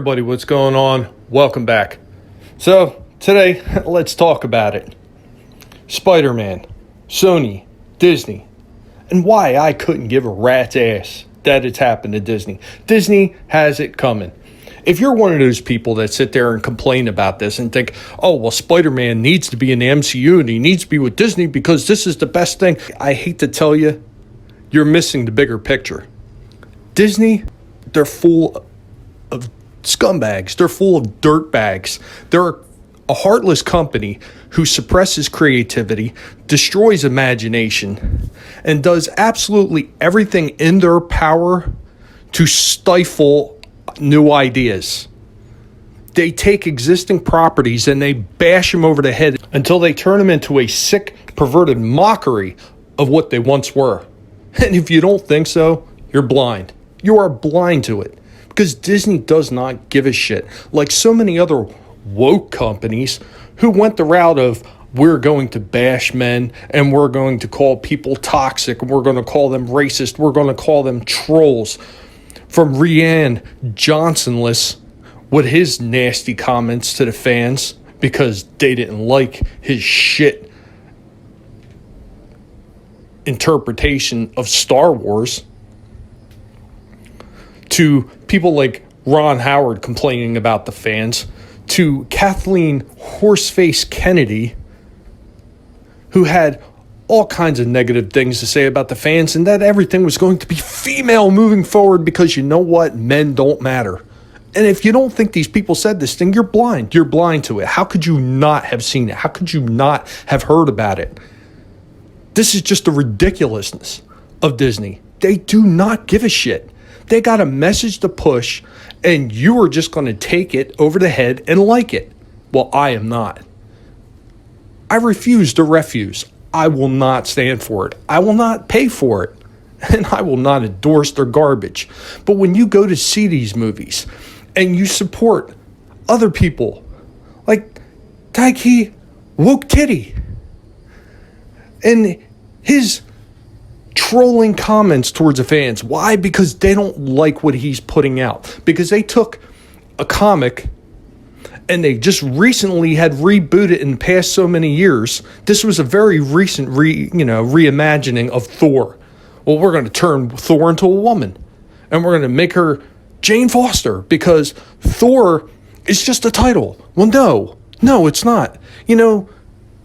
everybody, what's going on? Welcome back. So, today, let's talk about it. Spider-Man, Sony, Disney, and why I couldn't give a rat's ass that it's happened to Disney. Disney has it coming. If you're one of those people that sit there and complain about this and think, oh, well, Spider-Man needs to be in the MCU and he needs to be with Disney because this is the best thing, I hate to tell you, you're missing the bigger picture. Disney, they're full of scumbags. They're full of dirtbags. They're a heartless company who suppresses creativity, destroys imagination, and does absolutely everything in their power to stifle new ideas. They take existing properties and they bash them over the head until they turn them into a sick, perverted mockery of what they once were. And if you don't think so, you're blind. You are blind to it. Because Disney does not give a shit. Like so many other woke companies who went the route of, we're going to bash men and we're going to call people toxic and we're going to call them racist. We're going to call them trolls. From Rian Johnsonless with his nasty comments to the fans because they didn't like his shit interpretation of Star Wars, to people like Ron Howard complaining about the fans, to Kathleen Horseface Kennedy, who had all kinds of negative things to say about the fans and that everything was going to be female moving forward because you know what? Men don't matter. And if you don't think these people said this thing, you're blind. You're blind to it. How could you not have seen it? How could you not have heard about it? This is just the ridiculousness of Disney. They do not give a shit. They got a message to push, and you are just going to take it over the head and like it. Well, I am not. I refuse to refuse. I will not stand for it. I will not pay for it. And I will not endorse their garbage. But when you go to see these movies and you support other people like Taiki Woke-Titty and his trolling comments towards the fans. Why? Because they don't like what he's putting out. Because they took a comic and they just recently had rebooted in the past so many years. This was a very recent reimagining of Thor. Well, we're going to turn Thor into a woman. And we're going to make her Jane Foster because Thor is just a title. Well, no, it's not.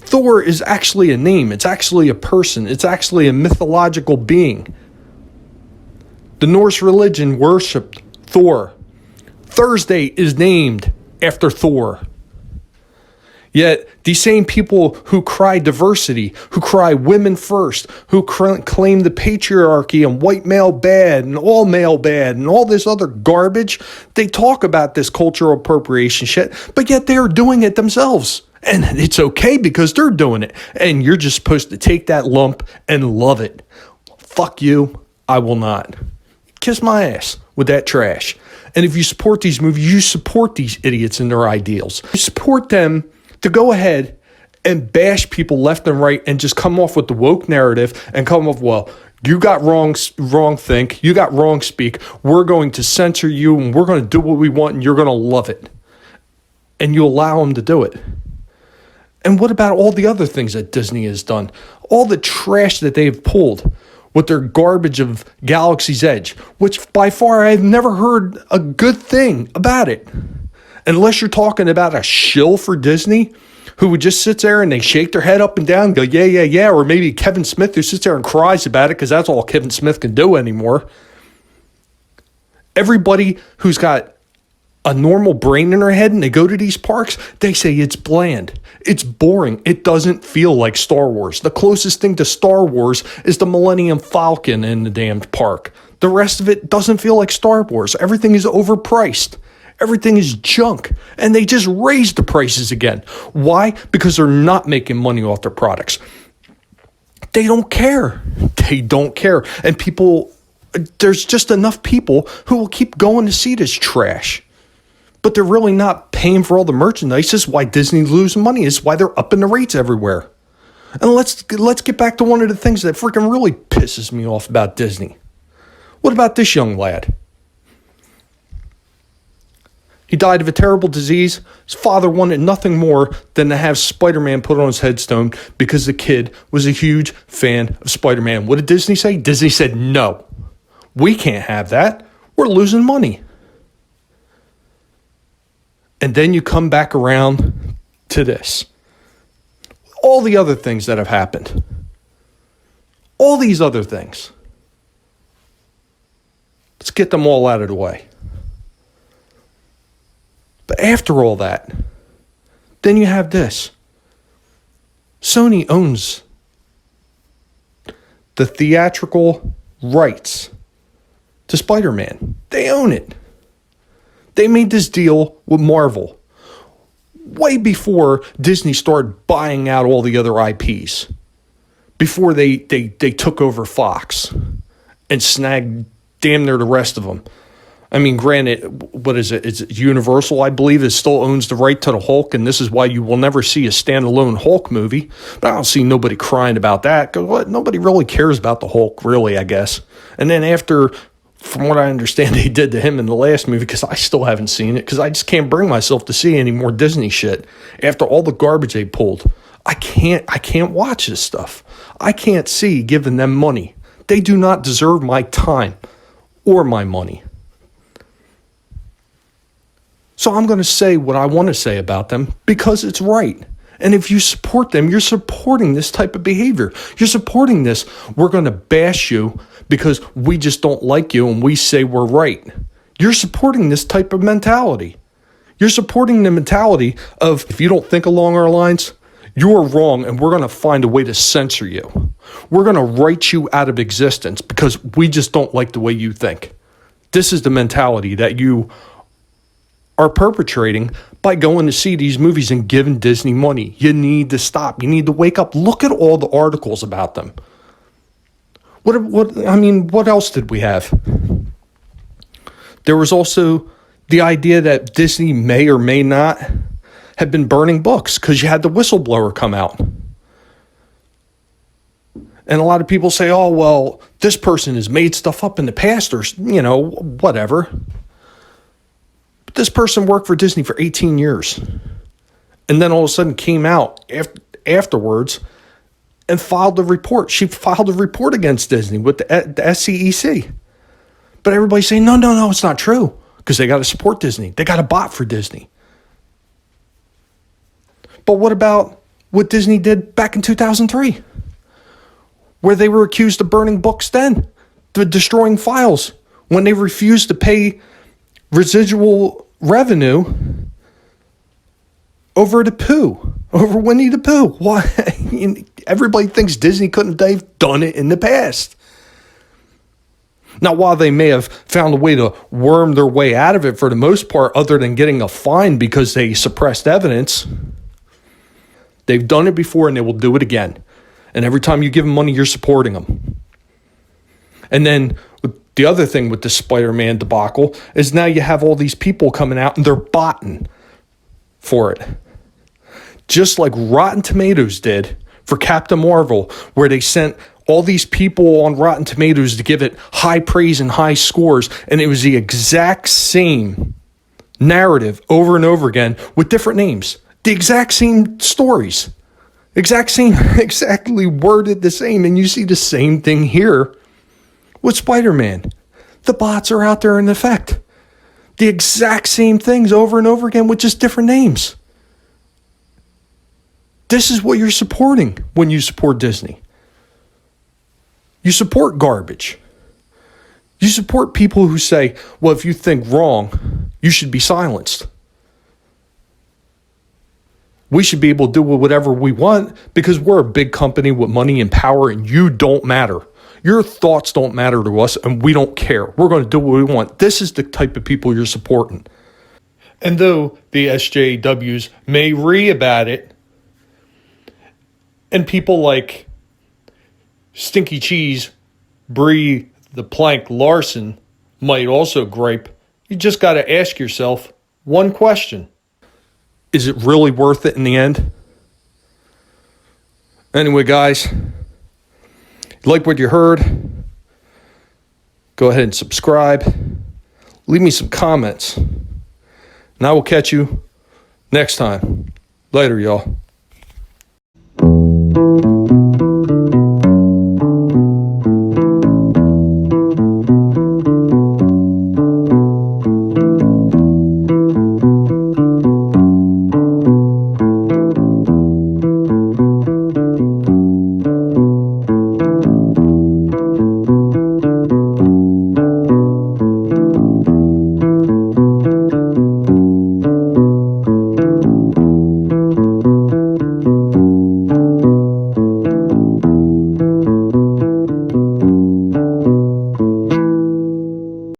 Thor is actually a name. It's actually a person. It's actually a mythological being. The Norse religion worshipped Thor. Thursday is named after Thor. Yet, these same people who cry diversity, who cry women first, who claim the patriarchy and white male bad and all this other garbage, they talk about this cultural appropriation shit, but yet they are doing it themselves. And it's okay because they're doing it. And you're just supposed to take that lump and love it. Fuck you. I will not. Kiss my ass with that trash. And if you support these movies, you support these idiots and their ideals. You support them to go ahead and bash people left and right and just come off with the woke narrative and come off, well, you got wrong think, you got wrong speak, we're going to censor you and we're going to do what we want and you're going to love it. And you allow them to do it. And what about all the other things that Disney has done? All the trash that they've pulled with their garbage of Galaxy's Edge, which by far I've never heard a good thing about it. Unless you're talking about a shill for Disney who would just sit there and they shake their head up and down and go, yeah. Or maybe Kevin Smith who sits there and cries about it because that's all Kevin Smith can do anymore. Everybody who's got a normal brain in their head and they go to these parks, they say it's bland. It's boring. It doesn't feel like Star Wars. The closest thing to Star Wars is the Millennium Falcon in the damned park. The rest of it doesn't feel like Star Wars. Everything is overpriced. Everything is junk. And they just raised the prices again. Why? Because they're not making money off their products. They don't care. They don't care. And people, there's just enough people who will keep going to see this trash. But they're really not paying for all the merchandise. This is why Disney loses money. This is why they're upping the rates everywhere. And let's get back to one of the things that freaking really pisses me off about Disney. What about this young lad? He died of a terrible disease. His father wanted nothing more than to have Spider-Man put on his headstone because the kid was a huge fan of Spider-Man. What did Disney say? Disney said, no, we can't have that. We're losing money. And then you come back around to this. All the other things that have happened. All these other things. Let's get them all out of the way. But after all that, then you have this. Sony owns the theatrical rights to Spider-Man. They own it. They made this deal with Marvel way before Disney started buying out all the other IPs. Before they took over Fox and snagged damn near the rest of them. I mean, granted, what is it? It's Universal, I believe, it still owns the right to the Hulk, and this is why you will never see a standalone Hulk movie. But I don't see nobody crying about that, because nobody really cares about the Hulk, really, I guess. And then after, from what I understand, they did to him in the last movie, because I still haven't seen it, because I just can't bring myself to see any more Disney shit. After all the garbage they pulled, I can't watch this stuff. I can't see giving them money. They do not deserve my time or my money. So I'm going to say what I want to say about them because it's right. And if you support them, you're supporting this type of behavior. You're supporting this. We're going to bash you because we just don't like you and we say we're right. You're supporting this type of mentality. You're supporting the mentality of, if you don't think along our lines, you're wrong and we're going to find a way to censor you. We're going to write you out of existence because we just don't like the way you think. This is the mentality that you are perpetrating by going to see these movies and giving Disney money. You need to stop. You need to wake up. Look at all the articles about them. What else did we have? There was also the idea that Disney may or may not have been burning books because you had the whistleblower come out. And a lot of people say, oh, well, this person has made stuff up in the past or, whatever. But this person worked for Disney for 18 years. And then all of a sudden came out afterwards and filed a report. She filed a report against Disney with the SCEC. But everybody's saying, no, it's not true. Because they got to support Disney. They got a bot for Disney. But what about what Disney did back in 2003? Where they were accused of burning books then. Destroying files. When they refused to pay residual revenue over Winnie the Pooh. Why? Everybody thinks Disney couldn't have done it in the past. Now, while they may have found a way to worm their way out of it for the most part, other than getting a fine because they suppressed evidence, they've done it before and they will do it again. And every time you give them money, you're supporting them. And then the other thing with the Spider-Man debacle is now you have all these people coming out and they're botting for it. Just like Rotten Tomatoes did for Captain Marvel, where they sent all these people on Rotten Tomatoes to give it high praise and high scores, and it was the exact same narrative over and over again with different names. The exact same stories. Exactly worded the same, and you see the same thing here with Spider-Man. The bots are out there in effect. The exact same things over and over again with just different names. This is what you're supporting when you support Disney. You support garbage. You support people who say, well, if you think wrong, you should be silenced. We should be able to do whatever we want because we're a big company with money and power and you don't matter. Your thoughts don't matter to us and we don't care. We're going to do what we want. This is the type of people you're supporting. And though the SJWs may read about it, and people like Stinky Cheese, Brie the Plank Larson might also gripe, you just got to ask yourself one question. Is it really worth it in the end? Anyway, guys, like what you heard, go ahead and subscribe. Leave me some comments. And I will catch you next time. Later, y'all.